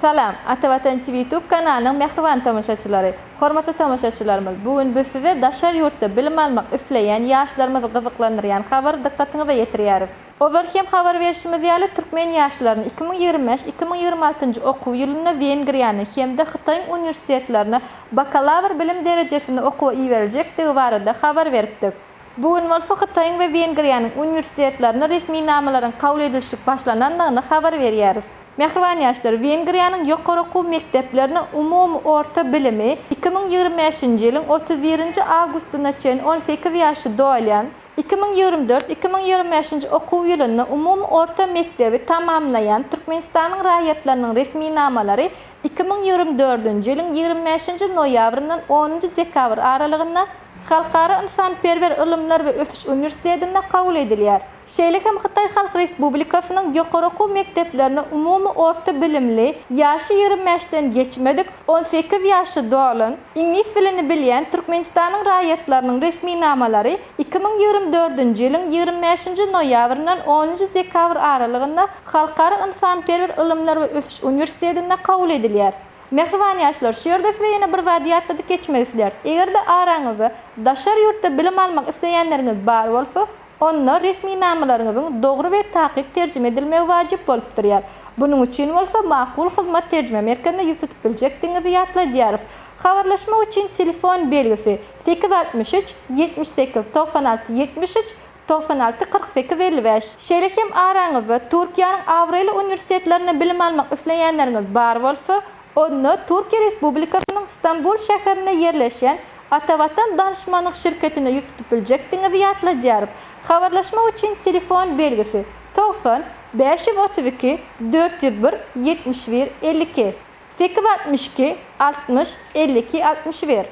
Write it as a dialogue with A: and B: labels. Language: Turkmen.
A: Salam, Atavatan TV YouTube kanalının mehribon tomoshaçilari. Hormatli tomoshachilarimiz, bugun biz sizga Daşar yurtda bilim almak isleyen yaşlarımızı qiziqlandiran xabar diqqatingizga yetirýärys. Ovalkem xabar berişimiz ýaly türkmen ýaşlaryny 2025-2026 okuw ýylyna Wengriýanyň hemde Hytaýyň uniwersitetlerine bakalavr bilim derejesinde okuwa iýeriljekdigi barada xabar beripdik. Bugun bolsa Hytaýyň we Wengriýanyň uniwersitetlerine resmi namalaryň kabul edilişlik başlanandygyny xabar berýäris. Mehribon ýaşlar, Wengriýanyň ýokary okuw mekdeplerine umumy orta bilimi 2025-nji ýylyň 31-nji awgustyna çen 18 ýaşy dolýan 2024-2025 okuw ýylyny umumy orta mekdebi tamamlayan Türkmenistanyň raýatlarynyň resmi namalary 2024-nji ýylyň 25-nji noýabryndan 10-nji dekabr aralygynda Halkara İnsanperwer Ilimler we Ösüş Uniwersitetinde kabul edilýär. Şeýlekem Hytaý Halk Respublikasynyň ýokary okuw mekdeplerine umumy orta bilimli, ýaşy 25-den geçmedik 18 ýaşy dolan, ingliz dilini bilýän Türkmenistanyň raýatlarynyň resmi namalary 2024-nji ýylyň 25-nji noýabryndan 10-nji dekabr aralygynda Halkara İnsanperwer Ilimler we Ösüş Uniwersitetinde kabul edilýär. Mehribon ýaşlar, şu ýerde size ýene bir wadiýatda geçmek isler. Egerde araňyzda Daşar ýurtda bilim almak isleýänleriňiz bar bolsa, onda resmi namalaryňyzyň dogry we takyk terjime edilmegi wajyp bolup durýar. Buning üçin bolsa makul hyzmat terjime merkezine ýetip biljekdiňizi ýatlaýarys. Habarlaşma üçin telefon belgisi 863 78 96 73 96 48 55. Şeýlekem araňyzda Türkiýanyň awrely uniwersitetlerine bilim almak isleýänleriňiz bar bolsa, onda Türkiýe Respublikasynyň İstanbul şäherine ýerleşen Atavatan danışmanlyk şirketine ýetip biljekdiňizi ýatlaýarys. Habarlaşma üçin telefon belgisi 90 532 401 71 52 862 60 52 61.